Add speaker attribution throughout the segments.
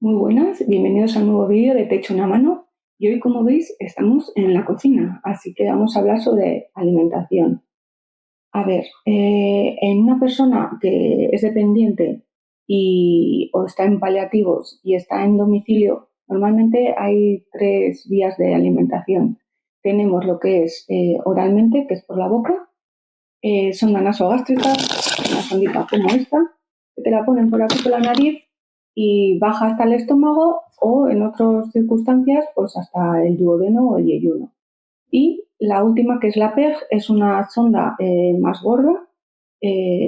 Speaker 1: Muy buenas, bienvenidos al nuevo vídeo de Te echo una mano. Y hoy, como veis, estamos en la cocina, así que vamos a hablar sobre alimentación. A ver, en una persona que es dependiente o está en paliativos y está en domicilio, normalmente hay tres vías de alimentación. Tenemos lo que es oralmente, que es por la boca, sonda nasogástrica, una sondita como esta, que te la ponen por aquí por la nariz y baja hasta el estómago o en otras circunstancias pues hasta el duodeno o el yeyuno. Y la última, que es la PEG, es una sonda más gorda,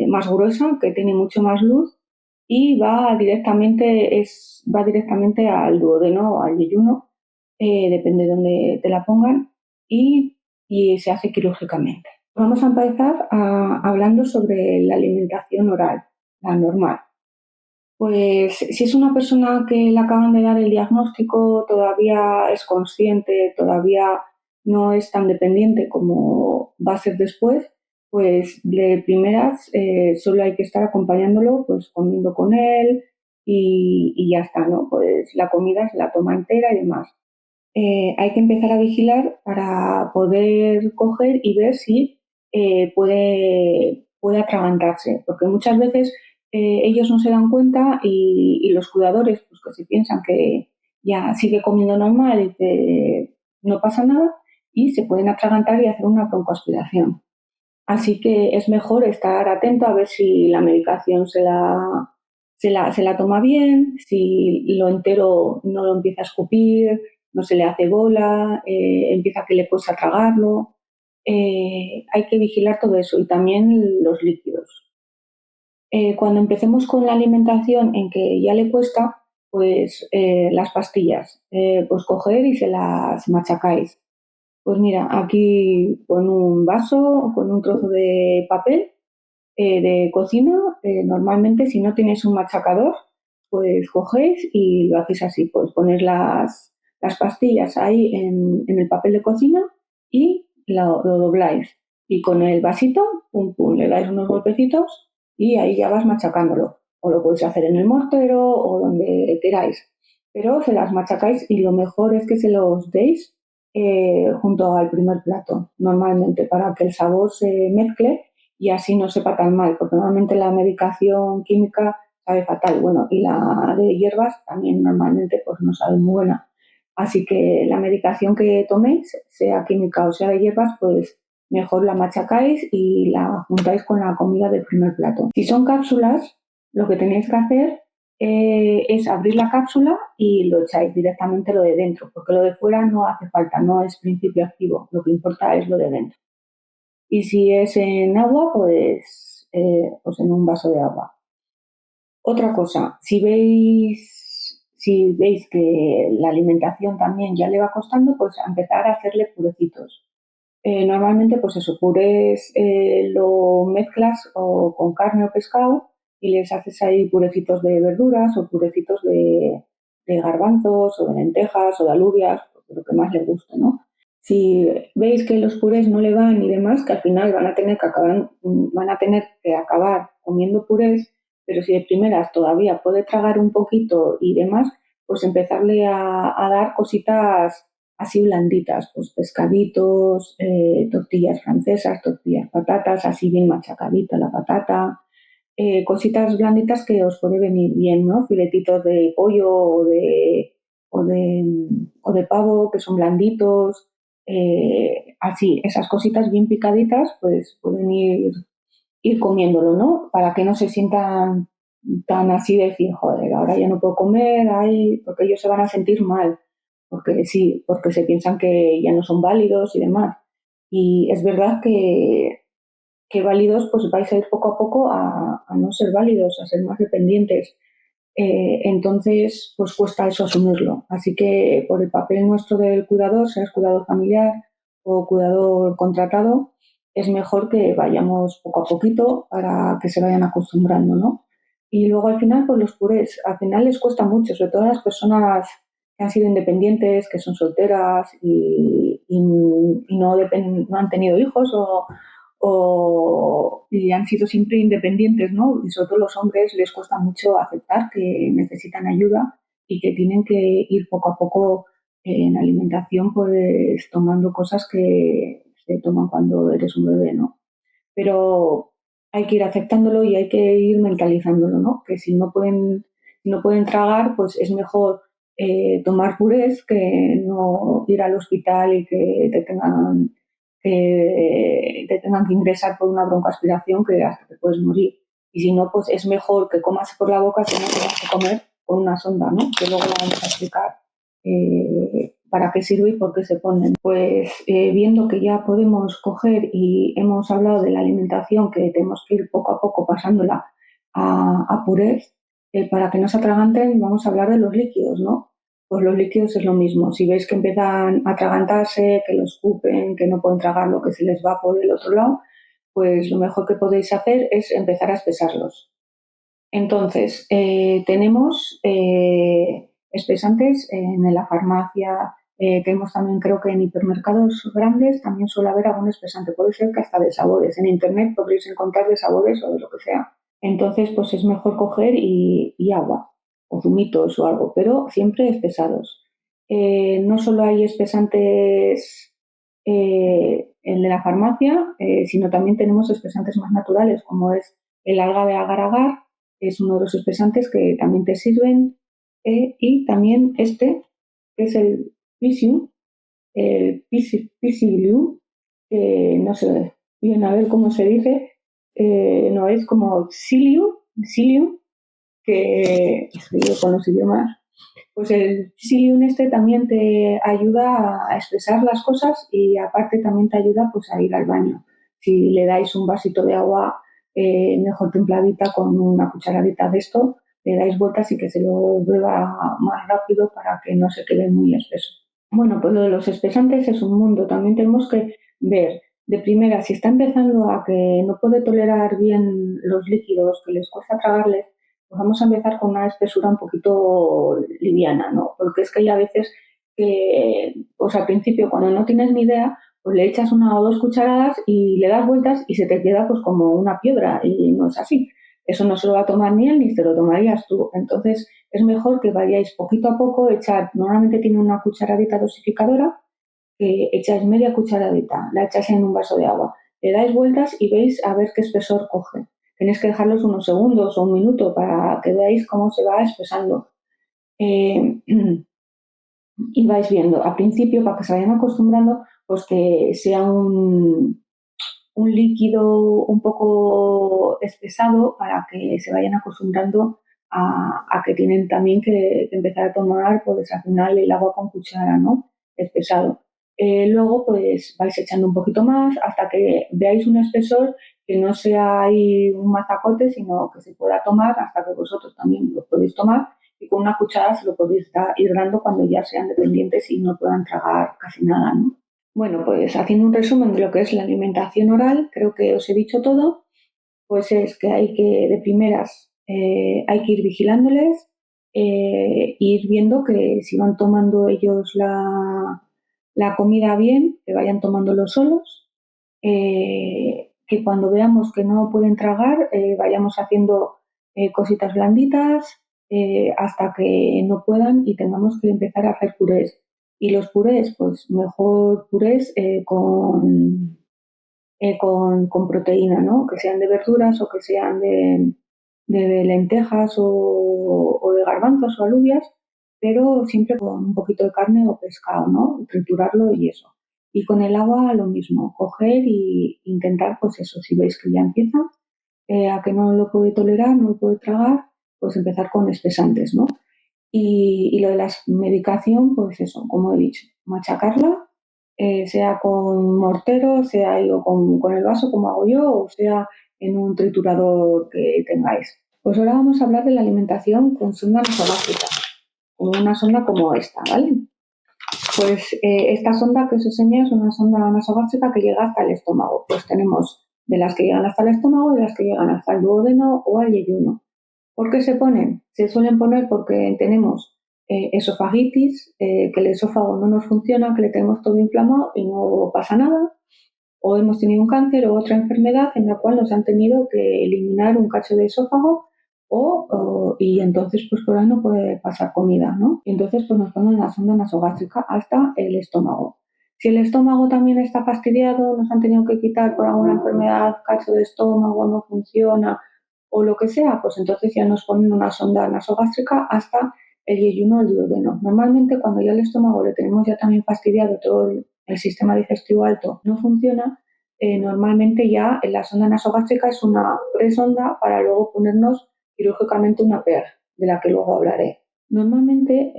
Speaker 1: más gruesa, que tiene mucho más luz y va directamente al duodeno o al yeyuno, depende de dónde te la pongan, y se hace quirúrgicamente. Vamos a empezar hablando sobre la alimentación oral, la normal. Pues si es una persona que le acaban de dar el diagnóstico, todavía es consciente, todavía no es tan dependiente como va a ser después, pues de primeras solo hay que estar acompañándolo, pues comiendo con él y ya está, ¿no? Pues la comida se la toma entera y demás. Hay que empezar a vigilar para poder coger y ver si puede atragantarse, porque muchas veces ellos no se dan cuenta y los cuidadores, pues que se piensan que ya sigue comiendo normal y que no pasa nada, y se pueden atragantar y hacer una broncoaspiración. Así que es mejor estar atento a ver si la medicación se la toma bien, si lo entero no lo empieza a escupir, no se le hace bola, empieza a que le cuesta tragarlo. Hay que vigilar todo eso y también los líquidos. Cuando empecemos con la alimentación en que ya le cuesta, pues las pastillas, pues coger y se las machacáis. Pues mira, aquí con un vaso o con un trozo de papel de cocina, normalmente si no tienes un machacador, pues cogéis y lo hacéis así, pues poner las pastillas ahí en el papel de cocina y lo dobláis. Y con el vasito, pum, pum, le dais unos golpecitos y ahí ya vas machacándolo. O lo podéis hacer en el mortero o donde queráis. Pero se las machacáis y lo mejor es que se los deis junto al primer plato, normalmente, para que el sabor se mezcle y así no sepa tan mal, porque normalmente la medicación química sabe fatal, bueno, y la de hierbas también normalmente pues no sabe muy buena. Así que la medicación que toméis, sea química o sea de hierbas, pues mejor la machacáis y la juntáis con la comida del primer plato. Si son cápsulas, lo que tenéis que hacer es abrir la cápsula y lo echáis directamente lo de dentro, porque lo de fuera no hace falta, no es principio activo, lo que importa es lo de dentro. Y si es en agua, pues en un vaso de agua. Otra cosa, si veis que la alimentación también ya le va costando, pues a empezar a hacerle purecitos. Normalmente, pues eso, purés lo mezclas o con carne o pescado y les haces ahí purecitos de verduras o purecitos de garbanzos o de lentejas o de alubias, pues lo que más les guste, ¿no? Si veis que los purés no le van y demás, que al final van a tener que acabar comiendo purés, pero si de primeras todavía puede tragar un poquito y demás, pues empezarle a dar cositas así blanditas, pues pescaditos, tortillas francesas, tortillas patatas, así bien machacadita la patata, cositas blanditas que os puede venir bien, ¿no? Filetitos de pollo o de, o de pavo que son blanditos, así, esas cositas bien picaditas, pues pueden ir comiéndolo, ¿no? Para que no se sientan tan así de decir, joder, ahora ya no puedo comer, ay, porque ellos se van a sentir mal, porque sí, porque se piensan que ya no son válidos y demás. Y es verdad que válidos, pues vais a ir poco a poco a no ser válidos, a ser más dependientes. Entonces, pues cuesta eso asumirlo. Así que por el papel nuestro del cuidador, seas cuidador familiar o cuidador contratado, es mejor que vayamos poco a poquito para que se vayan acostumbrando, ¿no? Y luego al final, pues los purés, al final les cuesta mucho, sobre todo a las personas que han sido independientes, que son solteras y no han tenido hijos y han sido siempre independientes, ¿no? Y sobre todo los hombres les cuesta mucho aceptar que necesitan ayuda y que tienen que ir poco a poco en alimentación, pues tomando cosas que se toman cuando eres un bebé, ¿no? Pero hay que ir aceptándolo y hay que ir mentalizándolo, ¿no? Que si no pueden tragar, pues es mejor tomar purés que no ir al hospital y que te tengan que ingresar por una broncoaspiración que hasta te puedes morir. Y si no, pues es mejor que comas por la boca que no tengas que comer con una sonda, ¿no? Que luego la vamos a explicar para qué sirve y por qué se ponen. Pues viendo que ya podemos coger y hemos hablado de la alimentación, que tenemos que ir poco a poco pasándola a purés, para que no se atraganten, vamos a hablar de los líquidos, ¿no? Pues los líquidos es lo mismo. Si veis que empiezan a atragantarse, que los escupen, que no pueden tragar lo que se les va por el otro lado, pues lo mejor que podéis hacer es empezar a espesarlos. Entonces, tenemos espesantes en la farmacia, tenemos también, creo que en hipermercados grandes también suele haber algún espesante, puede ser que hasta de sabores. En internet podréis encontrar de sabores o de lo que sea. Entonces, pues es mejor coger y agua, o zumitos o algo, pero siempre espesados. No solo hay espesantes en la farmacia, sino también tenemos espesantes más naturales, como es el alga de agar-agar, es uno de los espesantes que también te sirven, y también este, que es el Pisium, el Pisilium, no sé bien a ver cómo se dice, no es como Psyllium, que es que yo con los idiomas, pues el Psyllium este también te ayuda a expresar las cosas y aparte también te ayuda pues a ir al baño. Si le dais un vasito de agua mejor templadita con una cucharadita de esto, le dais vueltas y que se lo beba más rápido para que no se quede muy espeso. Bueno, pues lo de los espesantes es un mundo. También tenemos que ver de primera si está empezando a que no puede tolerar bien los líquidos, que les cuesta tragarles, pues vamos a empezar con una espesura un poquito liviana, ¿no? Porque es que hay a veces que, pues al principio, cuando no tienes ni idea, pues le echas una o dos cucharadas y le das vueltas y se te queda pues como una piedra y no es así. Eso no se lo va a tomar ni él ni te lo tomarías tú. Entonces es mejor que vayáis poquito a poco, normalmente tiene una cucharadita dosificadora, que echáis media cucharadita, la echáis en un vaso de agua, le dais vueltas y veis a ver qué espesor coge. Tenéis que dejarlos unos segundos o un minuto para que veáis cómo se va espesando. Eh, y vais viendo, al principio, para que se vayan acostumbrando, pues que sea un líquido un poco espesado para que se vayan acostumbrando a que tienen también que empezar a tomar, pues al final el agua con cuchara, ¿no? Espesado. Luego, pues vais echando un poquito más hasta que veáis un espesor que no sea ahí un mazacote, sino que se pueda tomar hasta que vosotros también lo podéis tomar y con una cuchara se lo podéis ir dando cuando ya sean dependientes y no puedan tragar casi nada, ¿no? Bueno, pues haciendo un resumen de lo que es la alimentación oral, creo que os he dicho todo, pues es que hay que, de primeras, hay que ir vigilándoles, ir viendo que si van tomando ellos la comida bien, que vayan tomándolo solos, que cuando veamos que no pueden tragar, vayamos haciendo cositas blanditas hasta que no puedan y tengamos que empezar a hacer purés. Y los purés, pues mejor purés con proteína, ¿no? Que sean de verduras o que sean de lentejas o de garbanzos o alubias, pero siempre con un poquito de carne o pescado, ¿no? Triturarlo y eso. Y con el agua lo mismo, coger y intentar, pues eso, si veis que ya empieza a que no lo puede tolerar, no lo puede tragar, pues empezar con espesantes, ¿no? Y lo de la medicación, pues eso, como he dicho, machacarla, sea con mortero, sea yo con el vaso, como hago yo, o sea en un triturador que tengáis. Pues ahora vamos a hablar de la alimentación con sonda nasogástrica, con una sonda como esta, ¿vale? Pues esta sonda que os enseño es una sonda nasogástrica que llega hasta el estómago. Pues tenemos de las que llegan hasta el estómago y de las que llegan hasta el duodeno o al yeyuno. ¿Por qué se ponen? Se suelen poner porque tenemos esofagitis, que el esófago no nos funciona, que le tenemos todo inflamado y no pasa nada, o hemos tenido un cáncer o otra enfermedad en la cual nos han tenido que eliminar un cacho de esófago y entonces pues por ahí no puede pasar comida, ¿no? Y entonces pues nos ponen la sonda nasogástrica hasta el estómago. Si el estómago también está fastidiado, nos han tenido que quitar por alguna enfermedad, cacho de estómago, no funciona o lo que sea, pues entonces ya nos ponen una sonda nasogástrica hasta el yeyuno o el duodeno. Normalmente cuando ya el estómago le tenemos ya también fastidiado, todo el sistema digestivo alto no funciona, normalmente ya la sonda nasogástrica es una presonda para luego ponernos quirúrgicamente una PEG, de la que luego hablaré. Normalmente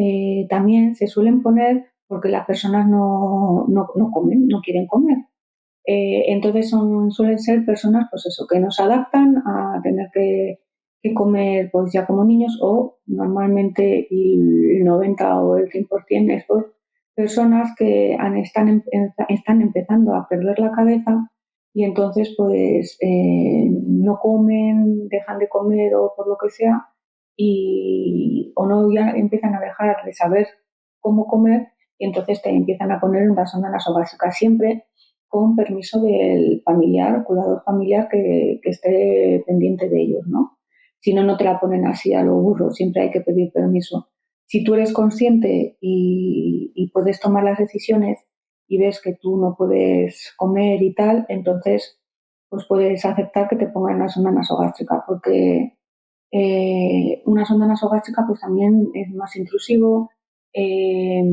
Speaker 1: también se suelen poner porque las personas no comen, no quieren comer. Entonces suelen ser personas pues eso, que no se adaptan a tener que comer pues ya como niños, o normalmente el 90 o el 100% es por personas que están empezando a perder la cabeza y entonces pues no comen, dejan de comer o por lo que sea, o no ya empiezan a dejar de saber cómo comer y entonces te empiezan a poner una sonda nasogástrica siempre con permiso del familiar, cuidador familiar que esté pendiente de ellos, ¿no? Si no, no te la ponen así a lo burro, siempre hay que pedir permiso. Si tú eres consciente y puedes tomar las decisiones y ves que tú no puedes comer y tal, entonces pues puedes aceptar que te pongan una sonda nasogástrica, porque una sonda nasogástrica pues también es más intrusivo, eh,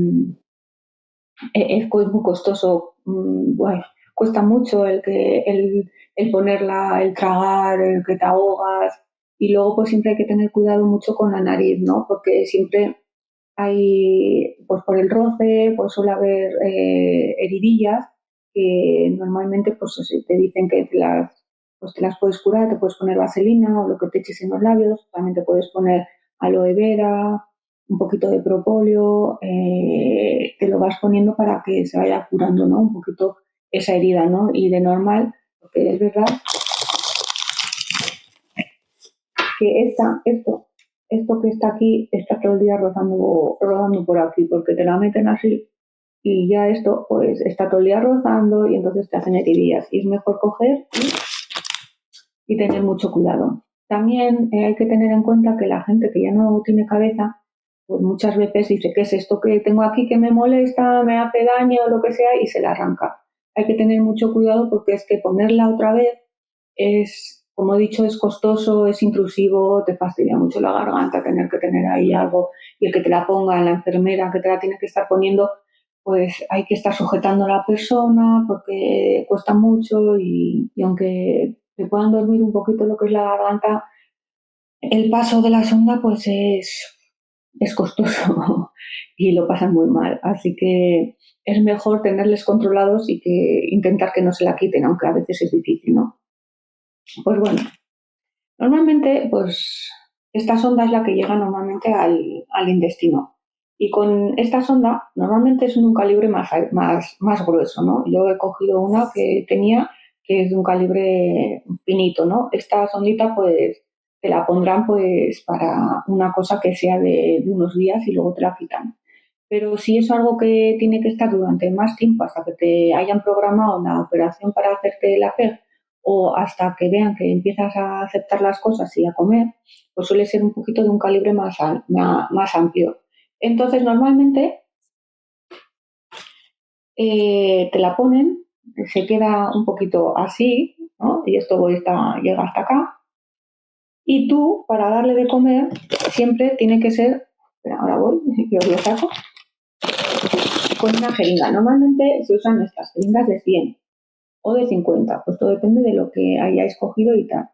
Speaker 1: es muy costoso, bueno, cuesta mucho el ponerla, el tragar, el que te ahogas, y luego pues siempre hay que tener cuidado mucho con la nariz, ¿no? Porque siempre hay, pues por el roce, pues suele haber heridillas que normalmente pues te dicen que pues te las puedes curar, te puedes poner vaselina o lo que te eches en los labios, también te puedes poner aloe vera, un poquito de propóleo, te lo vas poniendo para que se vaya curando, ¿no? Un poquito esa herida, ¿no? Y de normal, porque es verdad que esto que está aquí está todo el día rodando por aquí, porque te la meten así y ya esto pues está todo el día rozando y entonces te hacen heridillas y es mejor coger y tener mucho cuidado. También hay que tener en cuenta que la gente que ya no tiene cabeza, pues muchas veces dice, ¿qué es esto que tengo aquí que me molesta, me hace daño o lo que sea? Y se la arranca. Hay que tener mucho cuidado porque es que ponerla otra vez es, como he dicho, es costoso, es intrusivo, te fastidia mucho la garganta tener que tener ahí algo y el que te la ponga, la enfermera que te la tiene que estar poniendo, pues hay que estar sujetando a la persona porque cuesta mucho y aunque te puedan dormir un poquito lo que es la garganta, el paso de la sonda pues es costoso y lo pasan muy mal. Así que es mejor tenerles controlados y que intentar que no se la quiten, aunque a veces es difícil, ¿no? Pues bueno, normalmente pues esta sonda es la que llega normalmente al intestino. Y con esta sonda normalmente es de un calibre más grueso, ¿no? Yo he cogido una que tenía que es de un calibre finito, ¿no? Esta sondita pues te la pondrán pues para una cosa que sea de unos días y luego te la quitan. Pero si es algo que tiene que estar durante más tiempo hasta que te hayan programado la operación para hacerte la PEG o hasta que vean que empiezas a aceptar las cosas y a comer, pues suele ser un poquito de un calibre más amplio. Entonces, normalmente te la ponen, se queda un poquito así, ¿no? Y llega hasta acá. Y tú, para darle de comer, siempre tiene que ser, espera, ahora voy, que os lo saco, con una jeringa. Normalmente se usan estas jeringas de 100 o de 50, pues todo depende de lo que hayáis cogido y tal.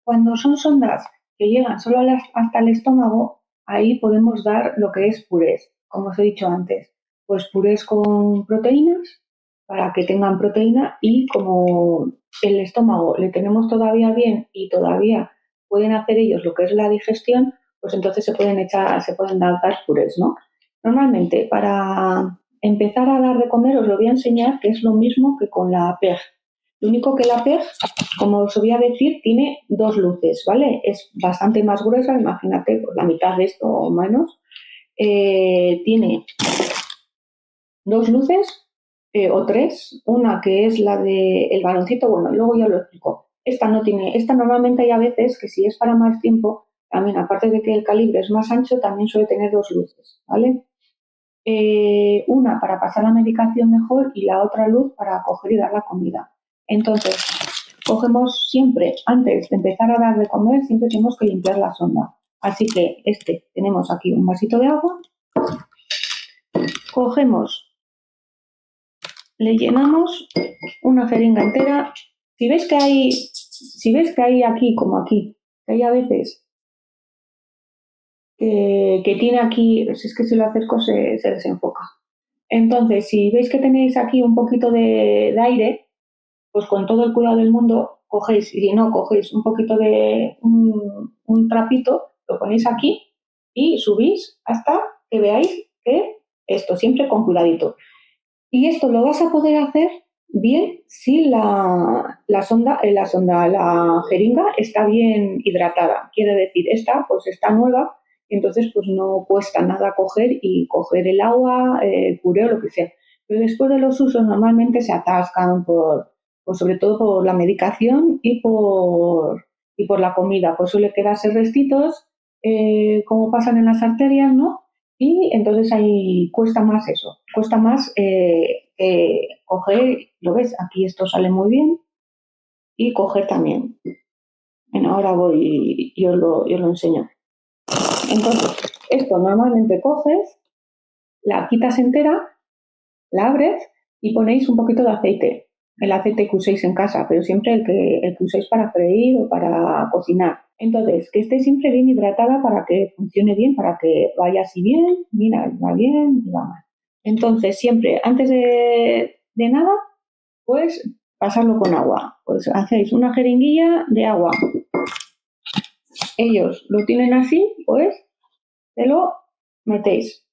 Speaker 1: Cuando son sondas que llegan solo hasta el estómago, ahí podemos dar lo que es purés, como os he dicho antes, pues purés con proteínas para que tengan proteína, y como el estómago le tenemos todavía bien y todavía pueden hacer ellos lo que es la digestión, pues entonces se pueden dar purés, ¿no? Normalmente para empezar a dar de comer os lo voy a enseñar, que es lo mismo que con la PEG. Lo único que la PEG, como os voy a decir, tiene dos luces, ¿vale? Es bastante más gruesa, imagínate, pues la mitad de esto o menos. Tiene dos luces o tres, una que es la del baloncito, bueno, luego ya lo explico. Esta no tiene, esta normalmente hay a veces que si es para más tiempo, también aparte de que el calibre es más ancho, también suele tener dos luces, ¿vale? Una para pasar la medicación mejor y la otra luz para coger y dar la comida. Entonces, cogemos siempre, antes de empezar a dar de comer, siempre tenemos que limpiar la sonda. Así que tenemos aquí un vasito de agua, cogemos, le llenamos una jeringa entera. Si ves que hay aquí, como aquí, que hay a veces que tiene aquí, si es que si lo acerco se desenfoca. Entonces, si veis que tenéis aquí un poquito de aire, pues con todo el cuidado del mundo cogéis, y si no, cogéis un poquito de un trapito, lo ponéis aquí y subís hasta que veáis que esto, siempre con cuidadito. Y esto lo vas a poder hacer bien si la jeringa está bien hidratada. Quiere decir, esta pues está nueva y entonces pues no cuesta nada coger el agua, el puré o lo que sea. Pero después de los usos normalmente se atascan pues sobre todo por la medicación y por la comida. Pues suele quedarse restitos, como pasan en las arterias, ¿no? Y entonces ahí cuesta más eso, cuesta más coger, lo ves, aquí esto sale muy bien, y coger también. Bueno, ahora voy y os lo enseño. Entonces, esto normalmente coges, la quitas entera, la abres y ponéis un poquito de aceite, el aceite que uséis en casa, pero siempre el que uséis para freír o para cocinar. Entonces, que esté siempre bien hidratada para que funcione bien, para que vaya así bien, mira, va bien y va mal. Entonces, siempre, antes de nada, pues pasarlo con agua. Pues hacéis una jeringuilla de agua. Ellos lo tienen así, pues te lo metéis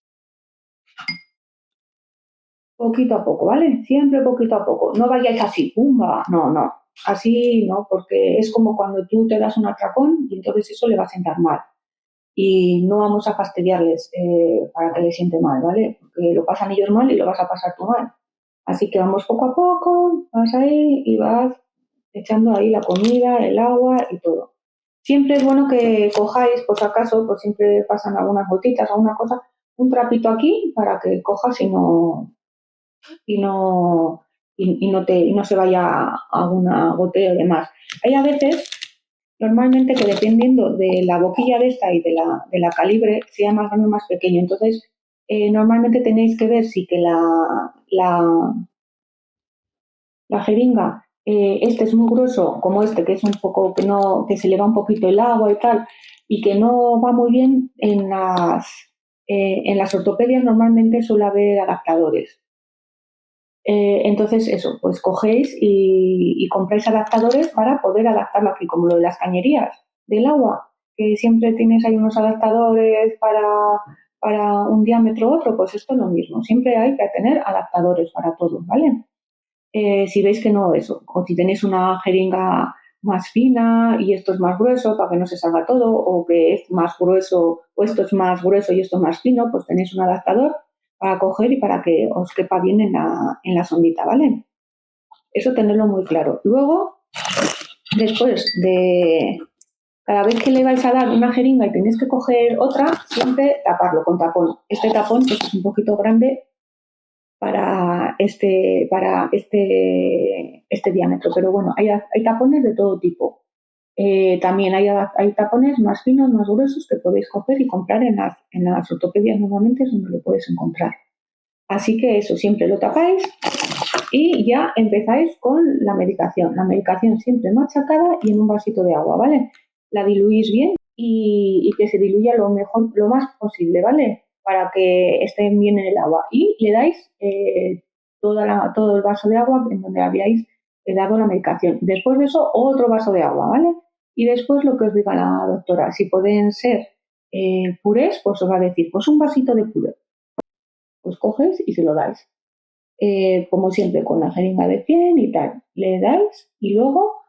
Speaker 1: poquito a poco, ¿vale? Siempre poquito a poco. No vayáis así, ¡pumba! No, no. Así no, porque es como cuando tú te das un atracón y entonces eso le va a sentar mal. Y no vamos a fastidiarles para que les siente mal, ¿vale? Porque lo pasan ellos mal y lo vas a pasar tú mal. Así que vamos poco a poco, vas ahí y vas echando ahí la comida, el agua y todo. Siempre es bueno que cojáis, por si acaso, pues siempre pasan algunas gotitas, alguna cosa, un trapito aquí para que cojas y no, y no se vaya a alguna goteo y demás. Hay a veces, normalmente, que dependiendo de la boquilla de esta y de la calibre, sea más grande o más pequeño. Entonces, normalmente tenéis que ver si que la jeringa, este es muy grueso, como este, que es un poco, que se le va un poquito el agua y tal, y que no va muy bien en las ortopedias normalmente suele haber adaptadores. Entonces, eso, pues cogéis y compráis adaptadores para poder adaptarlo aquí, como lo de las cañerías del agua, que siempre tienes ahí unos adaptadores para un diámetro u otro, pues esto es lo mismo. Siempre hay que tener adaptadores para todo, ¿vale? Si veis que no, eso, o si tenéis una jeringa más fina y esto es más grueso para que no se salga todo, o que es más grueso, o esto es más grueso y esto es más fino, pues tenéis un adaptador para coger y para que os quepa bien en la sondita, ¿vale? Eso tenerlo muy claro. Luego, después de cada vez que le vais a dar una jeringa y tenéis que coger otra, siempre taparlo con tapón. Este tapón pues, es un poquito grande para este diámetro. Pero bueno, hay tapones de todo tipo. También hay tapones más finos, más gruesos que podéis coger y comprar en las ortopedias normalmente es donde lo podéis encontrar. Así que eso, siempre lo tapáis y ya empezáis con la medicación. La medicación siempre machacada y en un vasito de agua, ¿vale? La diluís bien y que se diluya lo mejor, lo más posible, ¿vale? Para que estén bien en el agua. Y le dais todo el vaso de agua en donde habíais dado la medicación. Después de eso, otro vaso de agua, ¿vale? Y después lo que os diga la doctora, si pueden ser purés, pues os va a decir, pues un vasito de puré. Pues coges y se lo dais. Como siempre, con la jeringa de 100 y tal. Le dais y luego,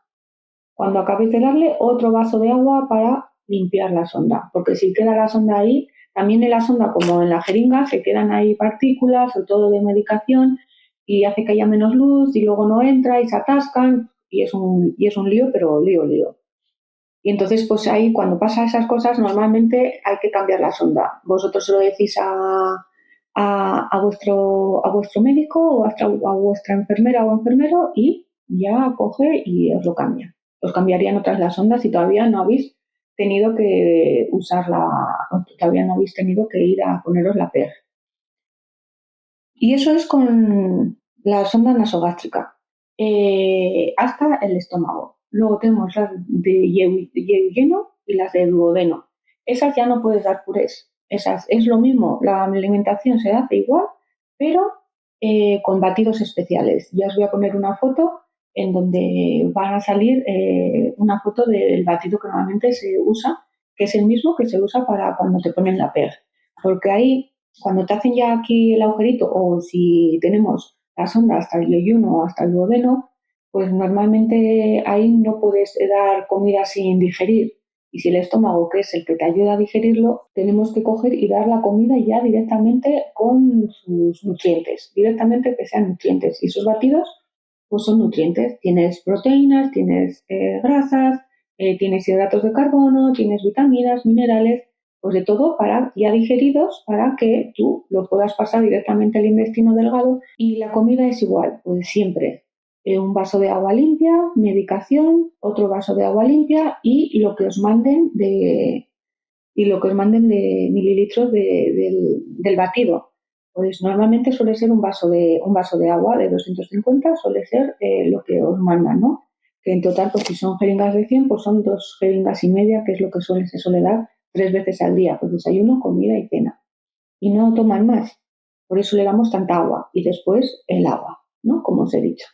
Speaker 1: cuando acabéis de darle, otro vaso de agua para limpiar la sonda. Porque si queda la sonda ahí, también en la sonda como en la jeringa, se quedan ahí partículas, sobre todo de medicación, y hace que haya menos luz y luego no entra y se atascan y es un lío, pero lío. Y entonces, pues ahí cuando pasa esas cosas, normalmente hay que cambiar la sonda. Vosotros se lo decís a vuestro médico o a vuestra enfermera o enfermero y ya coge y os lo cambia. Os cambiarían otras las sondas si todavía no habéis tenido que usarla, todavía no habéis tenido que ir a poneros la PEG. Y eso es con la sonda nasogástrica, hasta el estómago. Luego tenemos las de yeo lleno y las de duodeno. Esas ya no puedes dar purés. Esas es lo mismo, la alimentación se hace igual, pero con batidos especiales. Ya os voy a poner una foto en donde van a salir una foto del batido que normalmente se usa, que es el mismo que se usa para cuando te ponen la PEG. Porque ahí cuando te hacen ya aquí el agujerito o si tenemos la sonda hasta el yeyuno o hasta el duodeno, pues normalmente ahí no puedes dar comida sin digerir. Y si el estómago, que es el que te ayuda a digerirlo, tenemos que coger y dar la comida ya directamente con sus nutrientes, directamente que sean nutrientes. Y esos batidos, pues son nutrientes. Tienes proteínas, tienes grasas, tienes hidratos de carbono, tienes vitaminas, minerales, pues de todo para ya digeridos para que tú lo puedas pasar directamente al intestino delgado. Y la comida es igual, pues siempre un vaso de agua limpia, medicación, otro vaso de agua limpia y lo que os manden de mililitros del batido. Pues normalmente suele ser un vaso de agua de 250, suele ser lo que os mandan, ¿no? Que en total, pues si son jeringas de 100, pues son 2,5 jeringas, que es lo que se suele dar 3 veces al día, pues desayuno, comida y cena. Y no toman más. Por eso le damos tanta agua. Y después el agua, ¿no? Como os he dicho.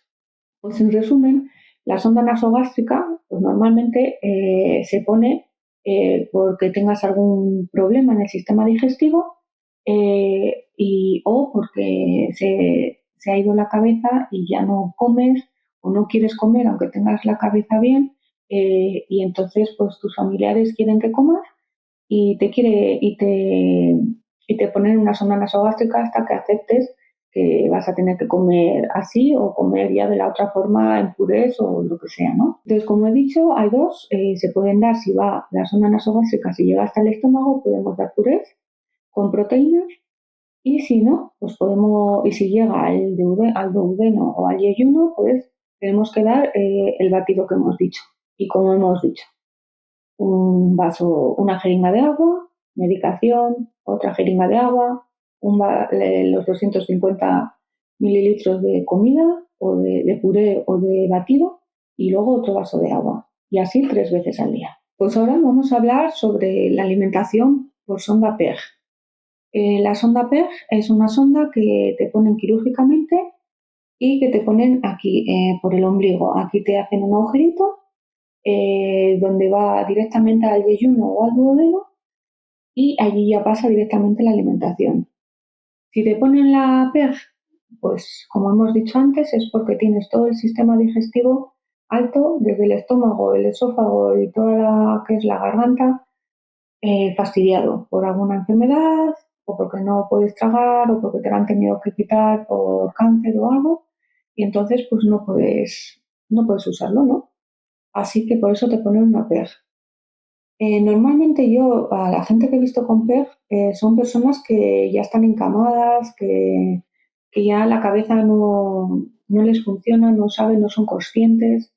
Speaker 1: Pues en resumen, la sonda nasogástrica pues normalmente se pone porque tengas algún problema en el sistema digestivo o porque se ha ido la cabeza y ya no comes o no quieres comer aunque tengas la cabeza bien y entonces pues tus familiares quieren que comas y te quiere y te ponen una sonda nasogástrica hasta que aceptes que vas a tener que comer así o comer ya de la otra forma en purés o lo que sea, ¿no? Entonces, como he dicho, hay dos, se pueden dar si va la sonda nasogástrica, si llega hasta el estómago, podemos dar purés con proteínas y si no, pues podemos, y si llega al duodeno o al yeyuno, pues tenemos que dar el batido que hemos dicho. Y como hemos dicho, un vaso, una jeringa de agua, medicación, otra jeringa de agua, los 250 mililitros de comida o de puré o de batido y luego otro vaso de agua. Y así 3 veces al día. Pues ahora vamos a hablar sobre la alimentación por sonda PEG. La sonda PEG es una sonda que te ponen quirúrgicamente y que te ponen aquí por el ombligo. Aquí te hacen un agujerito donde va directamente al yeyuno o al duodeno y allí ya pasa directamente la alimentación. Si te ponen la PEG, pues como hemos dicho antes, es porque tienes todo el sistema digestivo alto, desde el estómago, el esófago y toda la que es la garganta, fastidiado por alguna enfermedad o porque no puedes tragar o porque te lo han tenido que quitar por cáncer o algo y entonces pues no puedes usarlo, ¿no? Así que por eso te ponen una PEG. Normalmente yo, a la gente que he visto con PEG, son personas que ya están encamadas, que ya la cabeza no les funciona, no saben, no son conscientes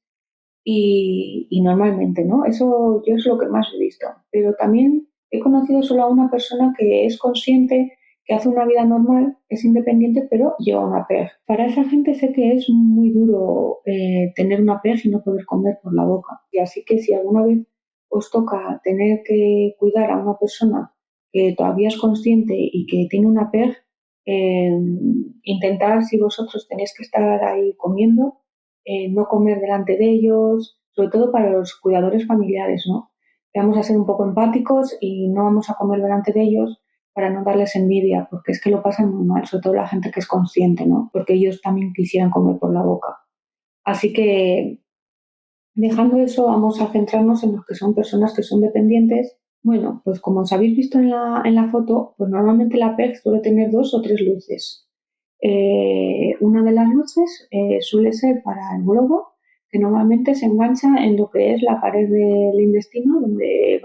Speaker 1: y normalmente, ¿no? Eso yo es lo que más he visto. Pero también he conocido solo a una persona que es consciente, que hace una vida normal, es independiente, pero lleva una PEG. Para esa gente sé que es muy duro tener una PEG y no poder comer por la boca. Y así que si alguna vez os toca tener que cuidar a una persona que todavía es consciente y que tiene una PEG, eh, intentar si vosotros tenéis que estar ahí comiendo, no comer delante de ellos, sobre todo para los cuidadores familiares, ¿no? Vamos a ser un poco empáticos y no vamos a comer delante de ellos para no darles envidia, porque es que lo pasan muy mal, sobre todo la gente que es consciente, ¿no? Porque ellos también quisieran comer por la boca. Así que, dejando eso, vamos a centrarnos en los que son personas que son dependientes. Bueno, pues como os habéis visto en la foto, pues normalmente la PEG suele tener 2 o 3 luces. Una de las luces suele ser para el globo, que normalmente se engancha en lo que es la pared del intestino donde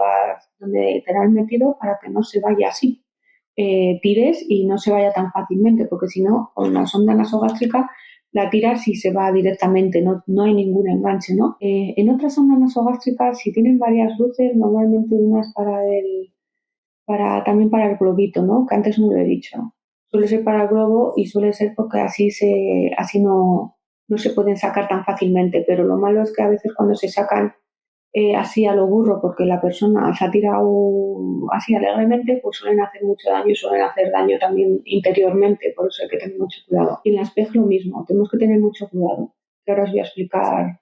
Speaker 1: te la has metido para que no se vaya así. Tires y no se vaya tan fácilmente, porque si no, con la sonda nasogástrica la tiras y se va directamente, no hay ningún enganche, ¿no? En otras sondas nasogástricas, si tienen varias luces, normalmente una es también para el globito, ¿no? Que antes no lo he dicho. Suele ser para el globo y suele ser porque así no se pueden sacar tan fácilmente, pero lo malo es que a veces cuando se sacan así a lo burro porque la persona se ha tirado así alegremente, pues suelen hacer mucho daño y suelen hacer daño también interiormente, por eso hay que tener mucho cuidado. Y en la PEG lo mismo, tenemos que tener mucho cuidado. Que ahora os voy a explicar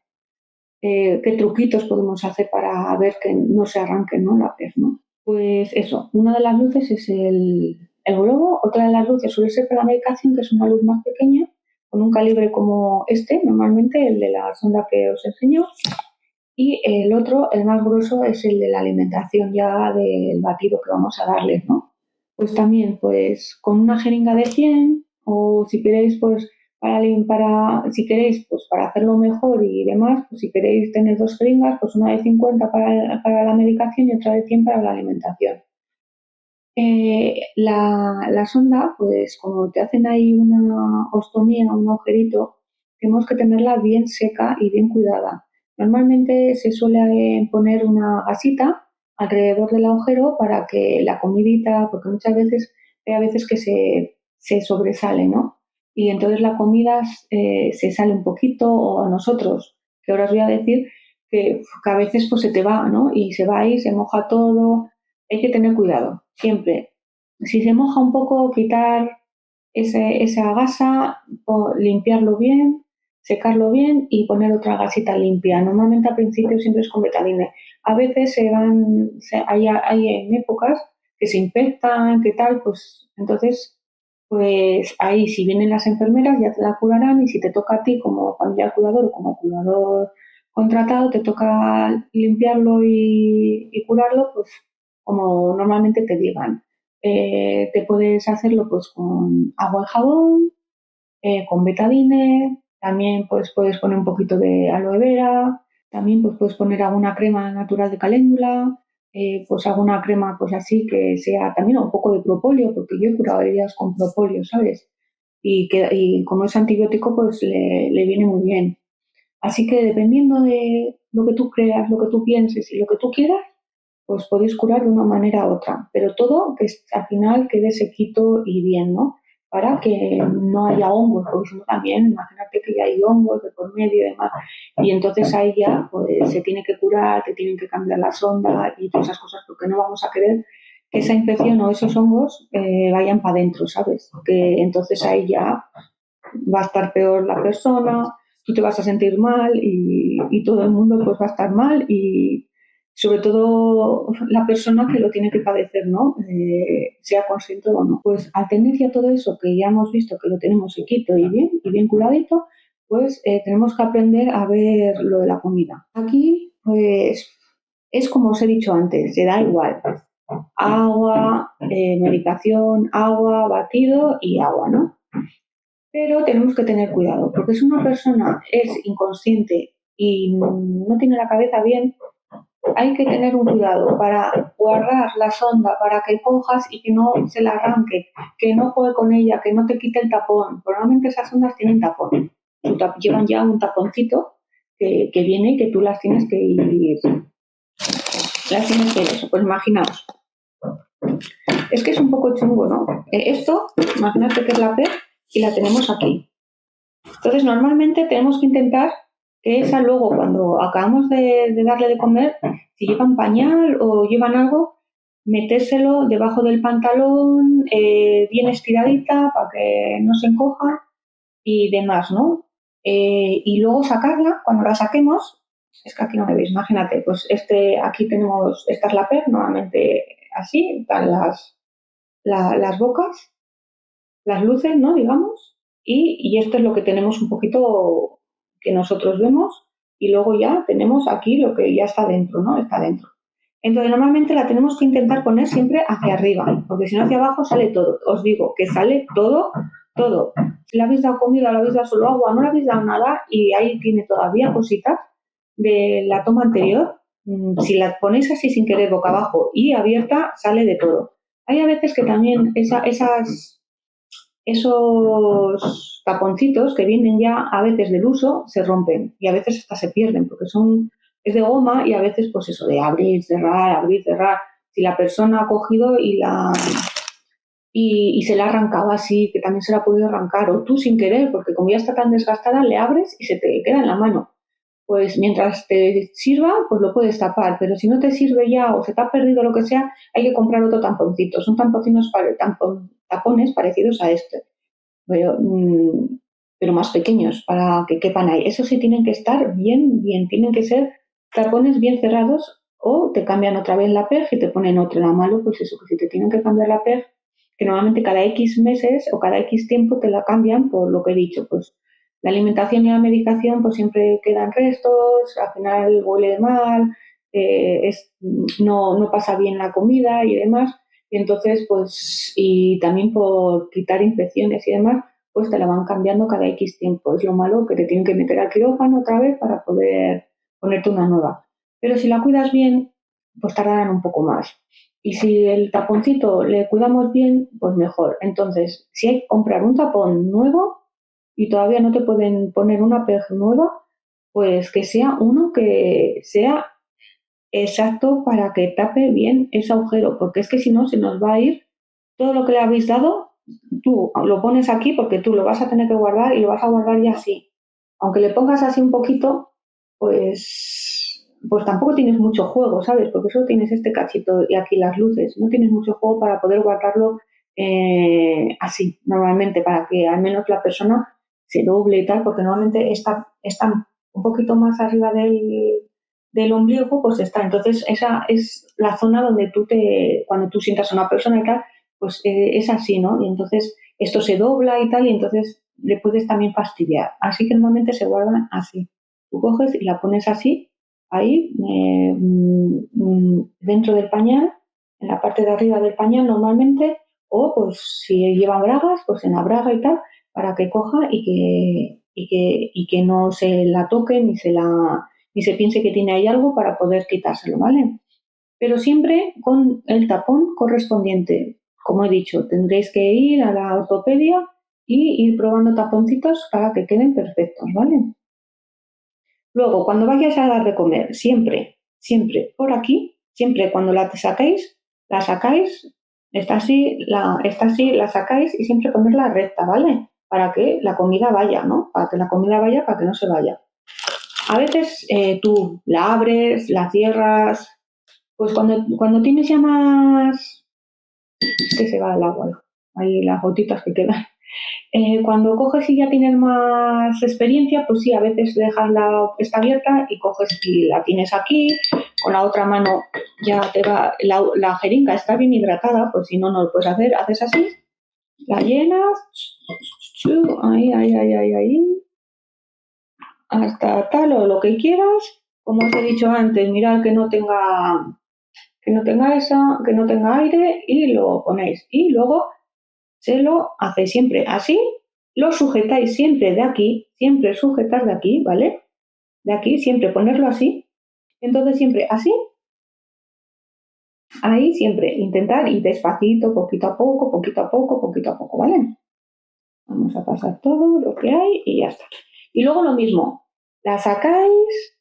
Speaker 1: qué truquitos podemos hacer para ver que no se arranque, ¿no? La PEG, ¿no? Pues eso, una de las luces es el globo, otra de las luces suele ser para la medicación, que es una luz más pequeña, con un calibre como este, normalmente el de la sonda que os enseño, y el otro, el más grueso, es el de la alimentación ya del batido que vamos a darles, ¿no? Pues también, pues con una jeringa de 100 o si queréis, pues si queréis, pues para hacerlo mejor y demás, pues si queréis tener dos jeringas, pues una de 50 para la medicación y otra de 100 para la alimentación. La sonda, pues como te hacen ahí una ostomía, un agujerito, tenemos que tenerla bien seca y bien cuidada. Normalmente se suele poner una gasita alrededor del agujero para que la comidita, porque muchas veces hay a veces que se sobresale, ¿no? Y entonces la comida se sale un poquito, o a nosotros, que ahora os voy a decir que a veces pues se te va, ¿no? Y se va ahí, se moja todo. Hay que tener cuidado, siempre. Si se moja un poco, quitar esa gasa, limpiarlo bien, secarlo bien y poner otra gasita limpia. Normalmente al principio siempre es con betadine. A veces hay en épocas que se infectan, que tal, pues entonces, pues ahí si vienen las enfermeras ya te la curarán y si te toca a ti como familiar cuidador o como cuidador contratado, te toca limpiarlo y curarlo, pues como normalmente te digan. Te puedes hacerlo pues con agua y jabón, con betadine, también pues puedes poner un poquito de aloe vera, también pues puedes poner alguna crema natural de caléndula, pues alguna crema pues así que sea también un poco de propóleo, porque yo he curado heridas con propóleo, ¿sabes? Y como es antibiótico pues le viene muy bien. Así que dependiendo de lo que tú creas, lo que tú pienses y lo que tú quieras, pues podéis curar de una manera u otra, pero todo que al final quede sequito y bien, ¿no? Para que no haya hongos, porque si no también, imagínate que ya hay hongos de por medio y demás, y entonces ahí ya pues se tiene que curar, te tienen que cambiar la sonda y todas esas cosas, porque no vamos a querer que esa infección o esos hongos vayan para adentro, ¿sabes? Que entonces ahí ya va a estar peor la persona, tú te vas a sentir mal y todo el mundo pues va a estar mal y sobre todo la persona que lo tiene que padecer, ¿no? Sea consciente o no. Pues al tener ya todo eso que ya hemos visto que lo tenemos sequito y bien cuidadito, pues tenemos que aprender a ver lo de la comida. Aquí, pues es como os he dicho antes, se da igual. Agua, medicación, agua, batido y agua, ¿no? Pero tenemos que tener cuidado, porque si una persona es inconsciente y no tiene la cabeza bien, hay que tener un cuidado para guardar la sonda, para que cojas y que no se la arranque, que no juegue con ella, que no te quite el tapón. Normalmente esas sondas tienen tapón. Llevan ya un taponcito que viene y que tú las tienes que ir. Las tienes que ir eso. Pues imaginaos. Es que es un poco chungo, ¿no? Esto, imagínate que es la P y la tenemos aquí. Entonces, normalmente tenemos que intentar que esa luego, cuando acabamos de darle de comer, si llevan pañal o llevan algo, metérselo debajo del pantalón, bien estiradita para que no se encoja y demás, ¿no? Y luego sacarla, cuando la saquemos, es que aquí no me veis, imagínate, pues aquí tenemos, esta es la PER, normalmente así, están las bocas, las luces, ¿no? Digamos, y esto es lo que tenemos un poquito que nosotros vemos y luego ya tenemos aquí lo que ya está dentro, ¿no? Está dentro. Entonces, normalmente la tenemos que intentar poner siempre hacia arriba, porque si no hacia abajo sale todo. Os digo que sale todo, todo. Si le habéis dado comida, le habéis dado solo agua, no le habéis dado nada y ahí tiene todavía cositas de la toma anterior, si la ponéis así sin querer boca abajo y abierta, sale de todo. Hay a veces que también esos taponcitos que vienen ya a veces del uso se rompen y a veces hasta se pierden porque es de goma y a veces pues eso de abrir, cerrar, si la persona ha cogido y se la ha arrancado así, que también se la ha podido arrancar, o tú sin querer, porque como ya está tan desgastada, le abres y se te queda en la mano. Pues mientras te sirva, pues lo puedes tapar, pero si no te sirve ya o se te ha perdido lo que sea, hay que comprar otro tamponcito. Son tapones parecidos a este, pero, pero más pequeños para que quepan ahí. Eso sí tienen que estar bien, tienen que ser tapones bien cerrados o te cambian otra vez la PEG y te ponen otra. La malo, pues eso, que si te tienen que cambiar la PEG, que normalmente cada X meses o cada X tiempo te la cambian por lo que he dicho, pues la alimentación y la medicación pues siempre quedan restos, al final huele mal, no pasa bien la comida y demás, y entonces pues, y también por quitar infecciones y demás, pues te la van cambiando cada X tiempo. Es lo malo que te tienen que meter al quirófano otra vez para poder ponerte una nueva. Pero si la cuidas bien, pues tardarán un poco más. Y si el taponcito le cuidamos bien, pues mejor. Entonces, si hay que comprar un tapón nuevo y todavía no te pueden poner una PEG nueva, pues que sea uno que sea exacto para que tape bien ese agujero, porque es que si no se nos va a ir todo lo que le habéis dado, tú lo pones aquí porque tú lo vas a tener que guardar y lo vas a guardar ya así. Aunque le pongas así un poquito, pues tampoco tienes mucho juego, ¿sabes? Porque solo tienes este cachito y aquí las luces. No tienes mucho juego para poder guardarlo así, normalmente, para que al menos la persona se doble y tal, porque normalmente está un poquito más arriba del ombligo, pues está. Entonces, esa es la zona donde cuando tú sientas a una persona y tal, pues es así, ¿no? Y entonces esto se dobla y tal, y entonces le puedes también fastidiar. Así que normalmente se guardan así. Tú coges y la pones así, ahí, dentro del pañal, en la parte de arriba del pañal normalmente, o pues si lleva bragas, pues en la braga y tal, para que coja y que no se la toque ni se piense que tiene ahí algo para poder quitárselo, ¿vale? Pero siempre con el tapón correspondiente. Como he dicho, tendréis que ir a la ortopedia y ir probando taponcitos para que queden perfectos, ¿vale? Luego, cuando vayáis a dar de comer, siempre por aquí, siempre cuando la sacáis, está así, la sacáis y siempre ponerla recta, ¿vale? Para que la comida vaya, ¿no? Para que la comida vaya, para que no se vaya. A veces tú la abres, la cierras, pues cuando tienes ya más, es que se va el agua, ahí las gotitas que quedan. Cuando coges y ya tienes más experiencia, pues sí, a veces dejas está abierta y coges y la tienes aquí, con la otra mano ya te va, la jeringa está bien hidratada, pues si no, no lo puedes hacer, haces así, la llenas, ahí, hasta tal o lo que quieras, como os he dicho antes, mirad que no tenga aire y lo ponéis. Y luego se lo hacéis siempre así, lo sujetáis siempre de aquí, siempre sujetar de aquí, ¿vale? De aquí, siempre ponerlo así. Entonces siempre así, ahí siempre, intentar y despacito, poquito a poco, poquito a poco, poquito a poco, ¿vale? Vamos a pasar todo lo que hay y ya está. Y luego lo mismo, la sacáis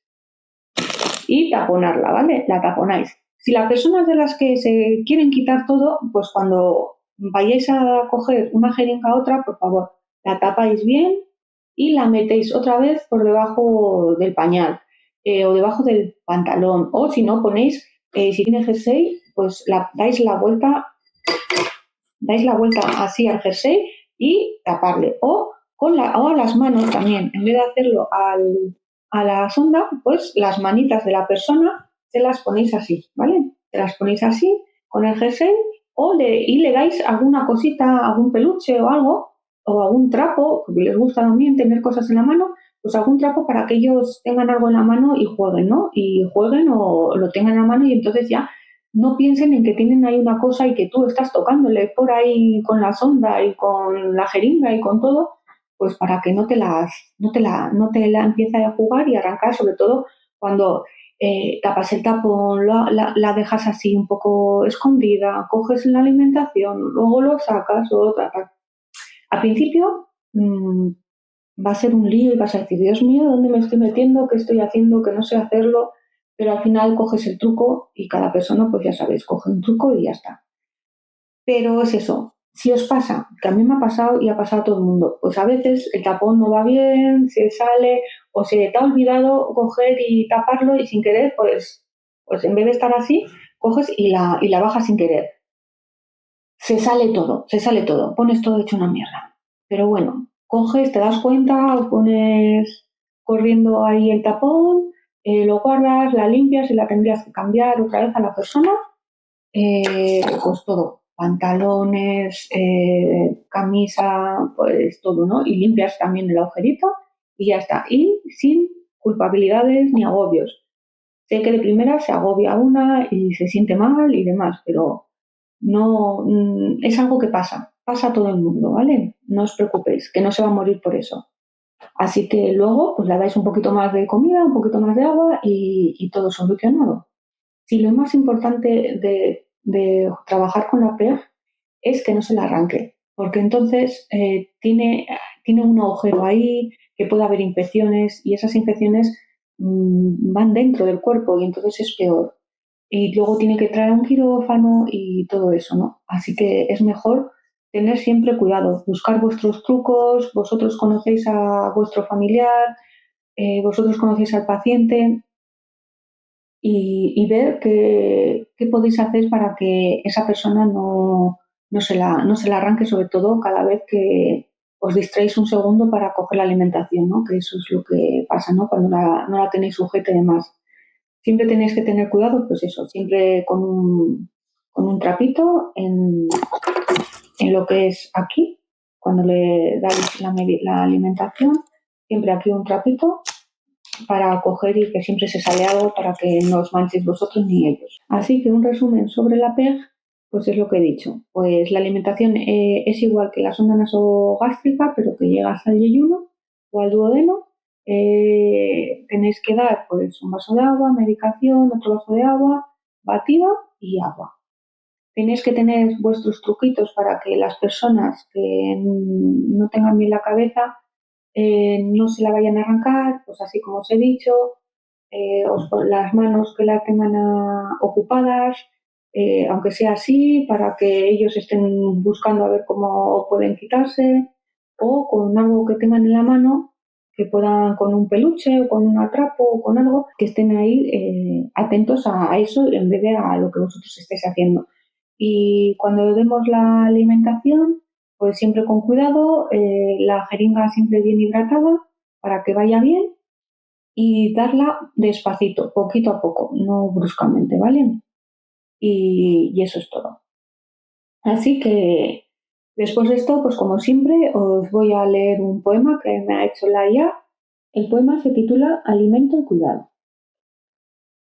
Speaker 1: y taponarla, ¿vale? La taponáis. Si la persona es de las que se quieren quitar todo, pues cuando vayáis a coger una jeringa a otra, por favor, la tapáis bien y la metéis otra vez por debajo del pañal o debajo del pantalón. O si no, ponéis, si tiene jersey, pues dais la vuelta así al jersey y taparle. O a las manos también, en vez de hacerlo a la sonda, pues las manitas de la persona se las ponéis así, ¿vale? Se las ponéis así con el jersey y le dais alguna cosita, algún peluche o algo, o algún trapo, porque les gusta también tener cosas en la mano, pues algún trapo para que ellos tengan algo en la mano y jueguen, ¿no? Y jueguen o lo tengan en la mano y entonces ya no piensen en que tienen ahí una cosa y que tú estás tocándole por ahí con la sonda y con la jeringa y con todo, pues para que no te la empiece a jugar y arrancar, sobre todo cuando tapas el tapón, la dejas así un poco escondida, coges la alimentación, luego lo sacas, al principio va a ser un lío y vas a decir, Dios mío, ¿dónde me estoy metiendo? ¿Qué estoy haciendo? Que no sé hacerlo. Pero al final coges el truco y cada persona, pues ya sabéis, coge un truco y ya está. Pero es eso, si os pasa, que a mí me ha pasado y ha pasado a todo el mundo, pues a veces el tapón no va bien, se sale o se te ha olvidado coger y taparlo y sin querer, pues en vez de estar así, coges y la bajas sin querer. Se sale todo, pones todo hecho una mierda. Pero bueno, coges, te das cuenta, pones corriendo ahí el tapón, lo guardas, la limpias y la tendrías que cambiar otra vez a la persona, pues todo, pantalones, camisa, pues todo, ¿no? Y limpias también el agujerito y ya está. Y sin culpabilidades ni agobios. Sé que de primera se agobia una y se siente mal y demás, pero no, es algo que pasa a todo el mundo, ¿vale? No os preocupéis, que no se va a morir por eso. Así que luego, pues le dais un poquito más de comida, un poquito más de agua y todo solucionado. Si lo más importante de trabajar con la PEG es que no se la arranque, porque entonces tiene un agujero ahí, que puede haber infecciones y esas infecciones van dentro del cuerpo y entonces es peor. Y luego tiene que traer un quirófano y todo eso, ¿no? Así que es mejor tener siempre cuidado, buscar vuestros trucos, vosotros conocéis a vuestro familiar, vosotros conocéis al paciente y ver qué podéis hacer para que esa persona no se la arranque, sobre todo cada vez que os distraéis un segundo para coger la alimentación, ¿no? Que eso es lo que pasa, ¿no? Cuando no la tenéis sujeta y demás. Siempre tenéis que tener cuidado, pues eso, siempre con un trapito en lo que es aquí, cuando le dais la alimentación, siempre aquí un trapito para coger y que siempre se sale algo para que no os manchéis vosotros ni ellos. Así que un resumen sobre la PEG, pues es lo que he dicho. Pues la alimentación es igual que la sonda nasogástrica, pero que llega hasta el yeyuno o al duodeno. Tenéis que dar pues un vaso de agua, medicación, otro vaso de agua, batido y agua. Tenéis que tener vuestros truquitos para que las personas que no tengan bien la cabeza no se la vayan a arrancar, pues así como os he dicho, las manos que la tengan ocupadas, aunque sea así, para que ellos estén buscando a ver cómo pueden quitarse, o con algo que tengan en la mano, que puedan con un peluche o con un atrapo o con algo, que estén ahí atentos a eso en vez de a lo que vosotros estéis haciendo. Y cuando demos la alimentación, pues siempre con cuidado, la jeringa siempre bien hidratada para que vaya bien y darla despacito, poquito a poco, no bruscamente, ¿vale? Y eso es todo. Así que después de esto, pues como siempre, os voy a leer un poema que me ha hecho la IA. El poema se titula Alimento y cuidado.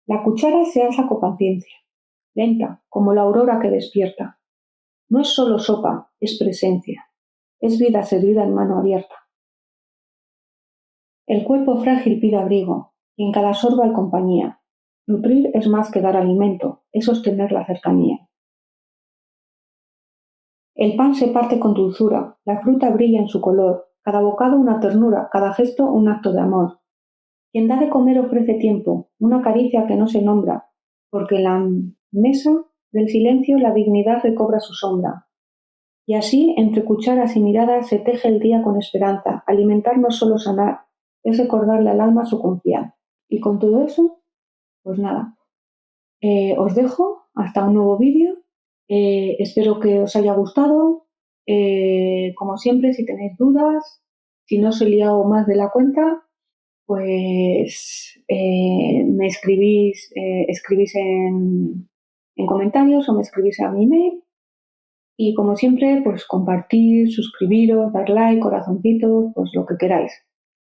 Speaker 1: La cuchara se alza con paciencia, lenta, como la aurora que despierta. No es solo sopa, es presencia, es vida servida en mano abierta. El cuerpo frágil pide abrigo, y en cada sorbo hay compañía. Nutrir es más que dar alimento, es sostener la cercanía. El pan se parte con dulzura, la fruta brilla en su color, cada bocado una ternura, cada gesto un acto de amor. Quien da de comer ofrece tiempo, una caricia que no se nombra, porque en la mesa del silencio la dignidad recobra su sombra. Y así, entre cucharas y miradas, se teje el día con esperanza. Alimentar no es solo sanar, es recordarle al alma su confianza. Y con todo eso, pues nada, os dejo hasta un nuevo vídeo. Espero que os haya gustado. Como siempre, si tenéis dudas, si no os he liado más de la cuenta, pues me escribís en comentarios o me escribís a mi email. Y como siempre, pues compartir, suscribiros, dar like, corazoncito, pues lo que queráis.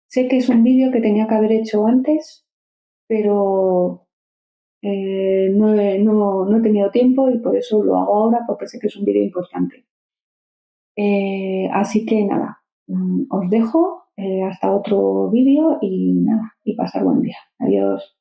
Speaker 1: Sé que es un vídeo que tenía que haber hecho antes, pero no he tenido tiempo y por eso lo hago ahora, porque sé que es un vídeo importante. Así que nada, os dejo hasta otro vídeo y nada, y pasar buen día. Adiós.